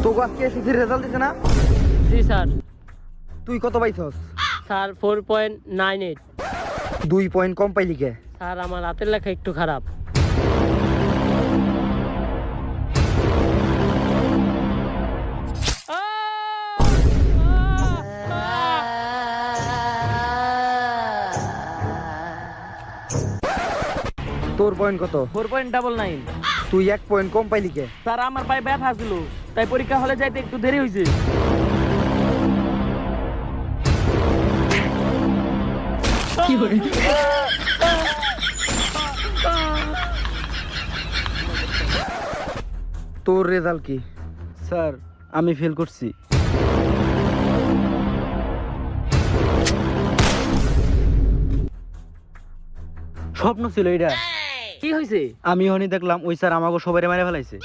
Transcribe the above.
তোকে আজকে এসএসসির রেজাল্ট দিছে না? জি স্যার। তুই কত পাইছস? স্যার 4.98। 2 পয়েন্ট কম পাইলি কে? স্যার আমার হাতের লেখা একটু খারাপ। তোর পয়েন্ট কত? 4.99। তুই 1 পয়েন্ট কম পাইলি কে? স্যার আমার পায়ে ব্যথা ছিল, তাই পরীক্ষা হলে যাইতে একটু দেরি হয়েছে। তোর রেজাল্ট কি? স্যার আমি ফেল করছি। স্বপ্ন ছিল এটা। কি হয়েছে? আমি হনি দেখলাম ওই স্যার আমাকে সবাই মেরে ফেলাইছে।